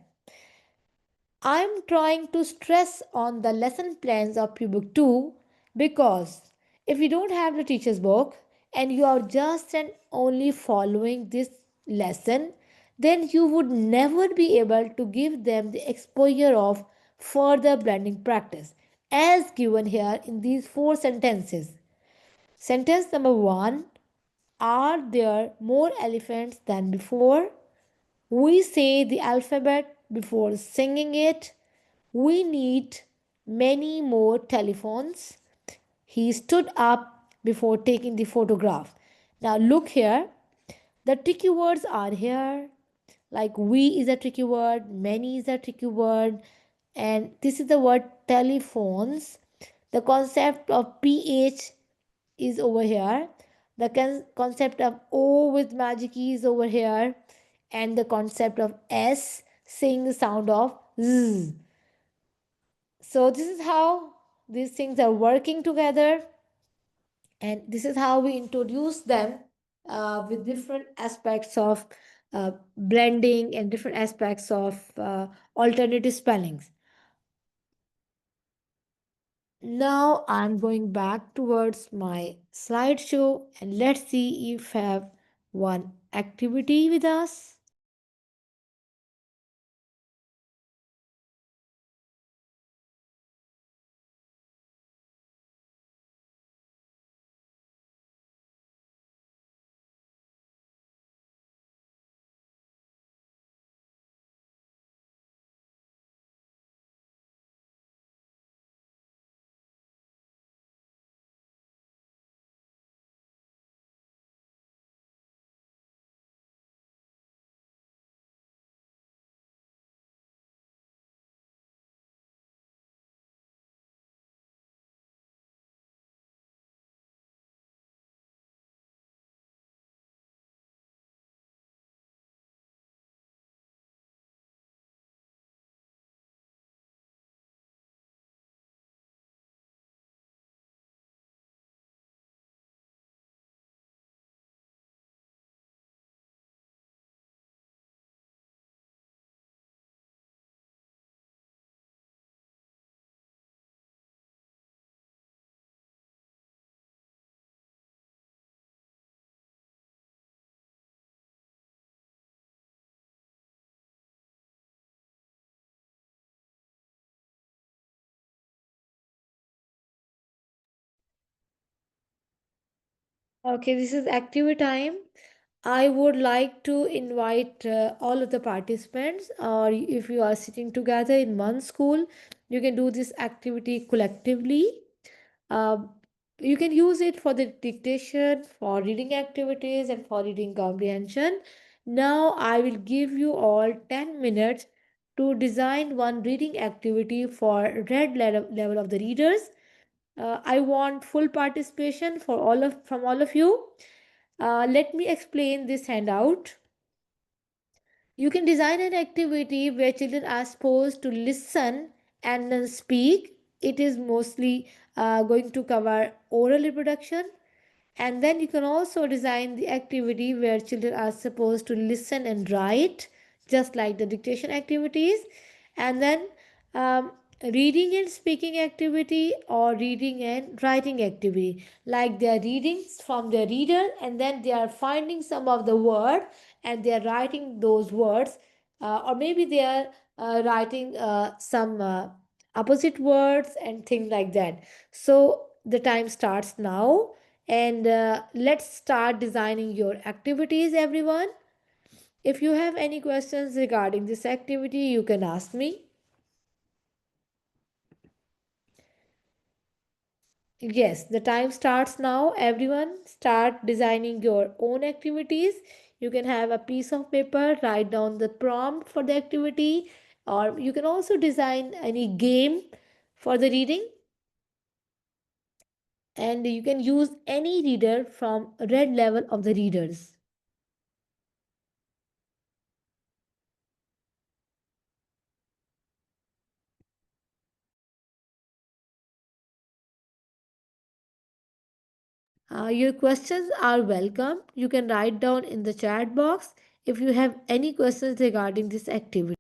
I'm trying to stress on the lesson plans of Book 2 because if you don't have the teacher's book and you are just and only following this lesson, then you would never be able to give them the exposure of further blending practice as given here in these four sentences. Sentence number 1: are there more elephants than before? We say the alphabet before singing it. We need many more telephones. He stood up before taking the photograph. Now, look here. The tricky words are here. Like we is a tricky word, many is a tricky word, and this is the word telephones. The concept of PH is over here. The concept of O with magic E is over here. And the concept of S saying the sound of Z. So, this is how these things are working together, and this is how we introduce them with different aspects of blending and different aspects of alternative spellings. Now I'm going back towards my slideshow and let's see if I have one activity with us. Okay, this is activity time. I would like to invite all of the participants, or if you are sitting together in one school, you can do this activity collectively. Um, you can use it for the dictation, for reading activities, and for reading comprehension. Now, I will give you all 10 minutes to design one reading activity for level of the readers. I want full participation for all of from all of you. Let me explain this handout. You can design an activity where children are supposed to listen and then speak. It is mostly going to cover oral reproduction. And then you can also design the activity where children are supposed to listen and write, just like the dictation activities. And then um, reading and speaking activity, or reading and writing activity, like they are reading from their reader and then they are finding some of the word and they are writing those words, or maybe they are writing some opposite words and things like that. So the time starts now, and let's start designing your activities, everyone. If you have any questions regarding this activity, you can ask me. Yes, the time starts now. Everyone, start designing your own activities. You can have a piece of paper, write down the prompt for the activity, or you can also design any game for the reading. And you can use any reader from red level of the readers. Your questions are welcome. You can write down in the chat box if you have any questions regarding this activity.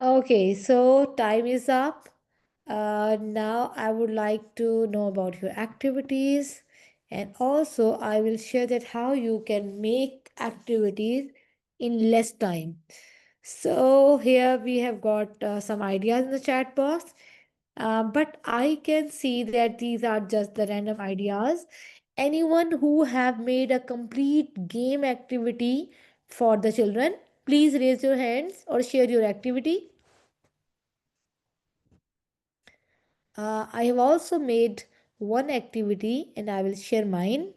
Okay, so time is up. Now I would like to know about your activities, and also I will share that how you can make activities in less time. So here we have got some ideas in the chat box, but I can see that these are just the random ideas. Anyone who have made a complete game activity for the children, please raise your hands or share your activity. I have also made one activity and I will share mine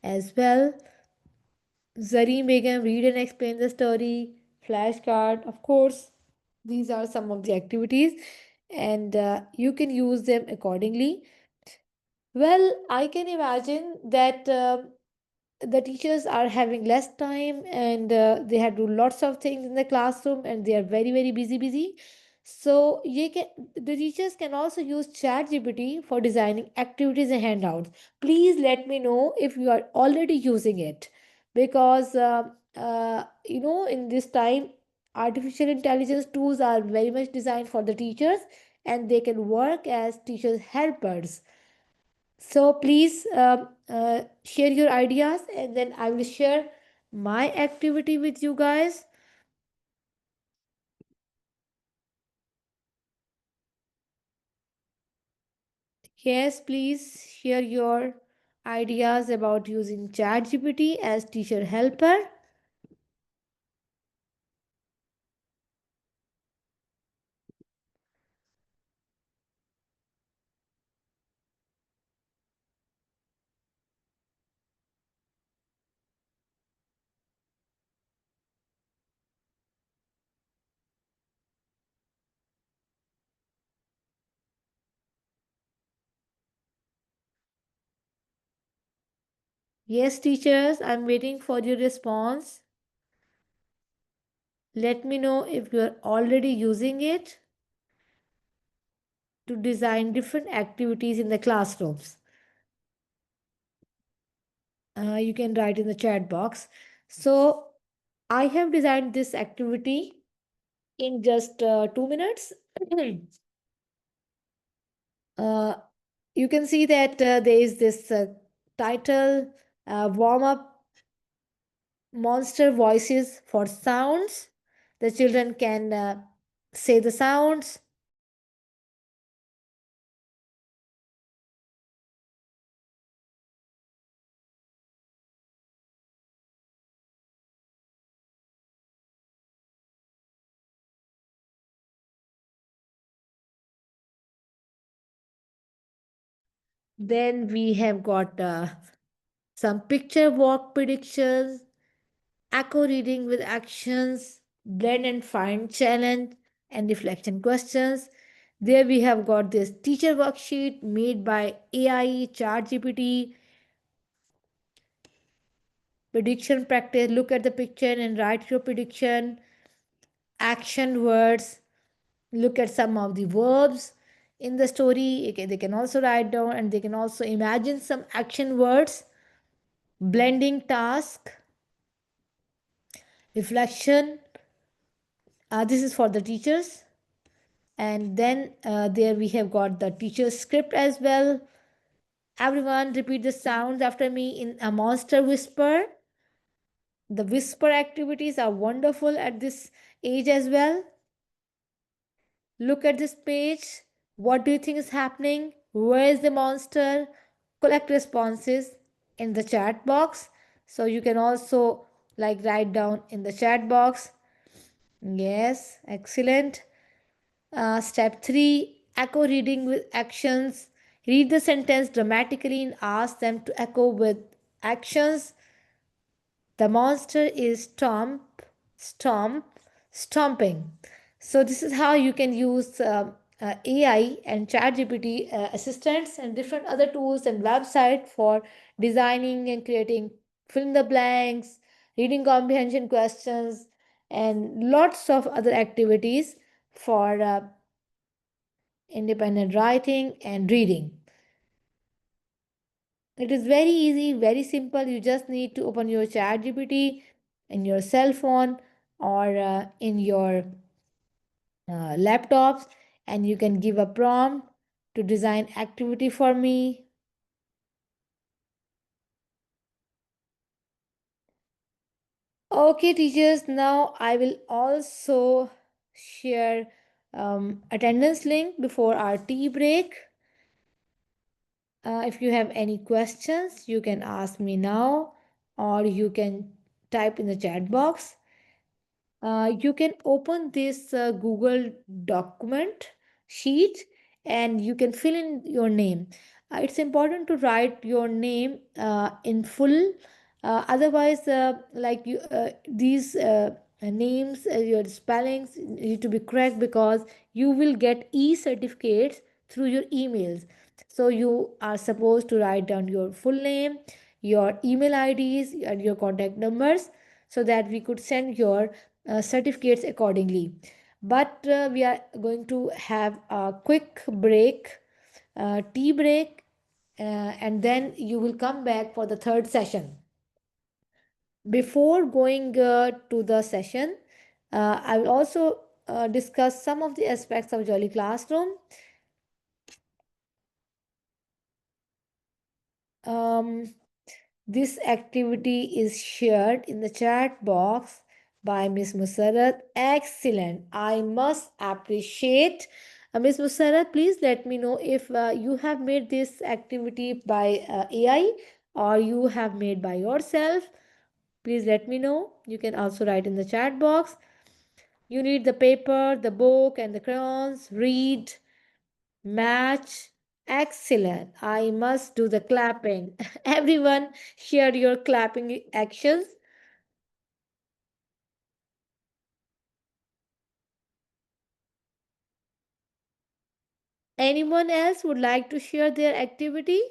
as well. Zari Begum, read and explain the story, flashcard, of course. These are some of the activities and you can use them accordingly. Well, I can imagine that the teachers are having less time and they have to do lots of things in the classroom and they are very busy. So the teachers can also use ChatGPT for designing activities and handouts. Please let me know if you are already using it because in this time artificial intelligence tools are very much designed for the teachers and they can work as teachers helpers. So please share your ideas and then I will share my activity with you guys. Yes, please share your ideas about using ChatGPT as teacher helper. Yes, teachers, I'm waiting for your response. Let me know if you're already using it to design different activities in the classrooms. You can write in the chat box. So, I have designed this activity in just 2 minutes. uh, you can see that there is this title warm up monster voices for sounds. The children can say the sounds. Then we have got some picture walk predictions, echo reading with actions, blend and find challenge, and reflection questions. There we have got this teacher worksheet made by AI, ChatGPT, prediction practice. Look at the picture and write your prediction, action words. Look at some of the verbs in the story. Okay, they can also write down and they can also imagine some action words, blending task, reflection. This is for the teachers. And then there we have got the teacher script as well. Everyone repeat the sounds after me in a monster whisper. The whisper activities are wonderful at this age as well. Look at this page. What do you think is happening? Where is the monster? Collect responses in the chat box. So you can also like write down in the chat box. Yes, excellent. Step 3, echo reading with actions. Read the sentence dramatically and ask them to echo with actions. The monster is stomping. So this is how you can use AI and ChatGPT assistants and different other tools and website for designing and creating fill in the blanks, reading comprehension questions, and lots of other activities for independent writing and reading. It is very easy, very simple. You just need to open your ChatGPT in your cell phone or in your laptops, and you can give a prompt to design activity for me. Okay, teachers, now I will also share attendance link before our tea break. If you have any questions, you can ask me now, or you can type in the chat box. You can open this Google document sheet and you can fill in your name. It's important to write your name in full. Otherwise, like these names, your spellings need to be correct because you will get e-certificates through your emails. So you are supposed to write down your full name, your email IDs, and your contact numbers so that we could send your certificates accordingly. But we are going to have a quick break, tea break, and then you will come back for the third session. Before going to the session, I will also discuss some of the aspects of Jolly Classroom. Um, This activity is shared in the chat box by Miss Musarat. Excellent. I must appreciate. Miss Musarat, please let me know if you have made this activity by AI or you have made by yourself. Please let me know. You can also write in the chat box. You need the paper, the book, and the crayons. Read, match. Excellent. I must do the clapping. Everyone, share your clapping actions. Anyone else would like to share their activity?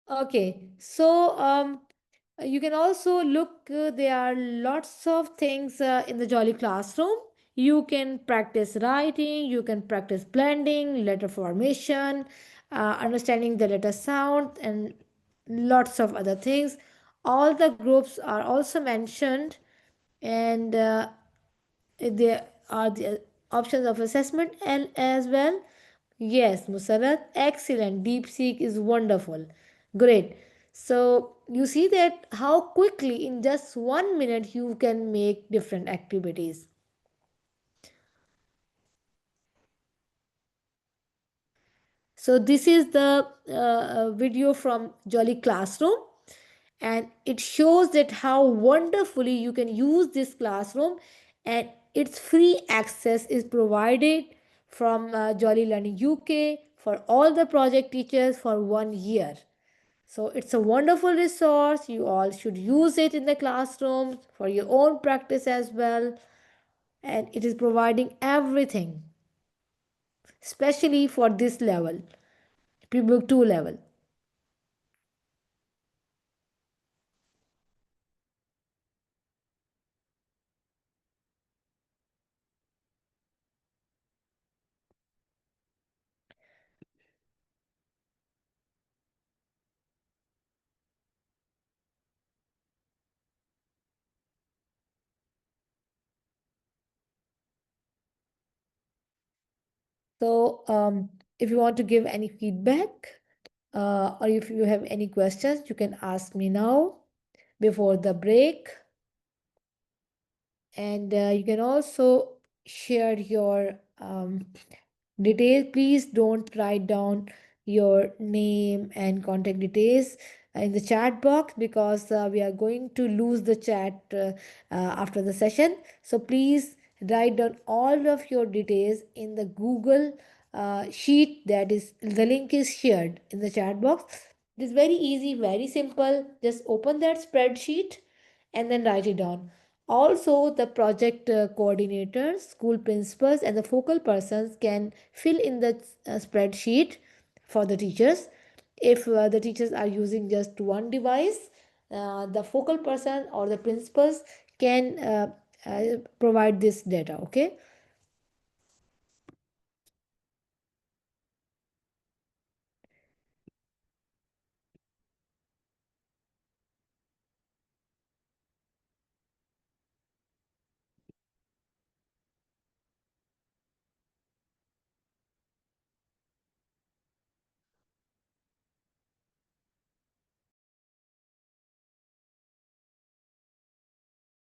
Okay, so you can also look, there are lots of things in the Jolly Classroom. You can practice writing, you can practice blending, letter formation, understanding the letter sound, and lots of other things. All the groups are also mentioned, and there are the options of assessment and as well. Yes, Musarat, excellent. DeepSeek is wonderful. Great. So you see that how quickly in just 1 minute you can make different activities. So this is the video from Jolly Classroom, and it shows that how wonderfully you can use this classroom, and its free access is provided from Jolly Learning UK for all the project teachers for 1 year. So it's a wonderful resource. You all should use it in the classrooms for your own practice as well. And it is providing everything, especially for this level, pre-book 2 level. So if you want to give any feedback or if you have any questions, you can ask me now before the break. And you can also share your details. Please don't write down your name and contact details in the chat box because we are going to lose the chat after the session. So please write down all of your details in the Google sheet, that is the link is shared in the chat box. It is very easy, very simple. Just open that spreadsheet and then write it down. Also, the project coordinators, school principals, and the focal persons can fill in the spreadsheet for the teachers. If the teachers are using just one device, the focal person or the principals can provide this data. Okay.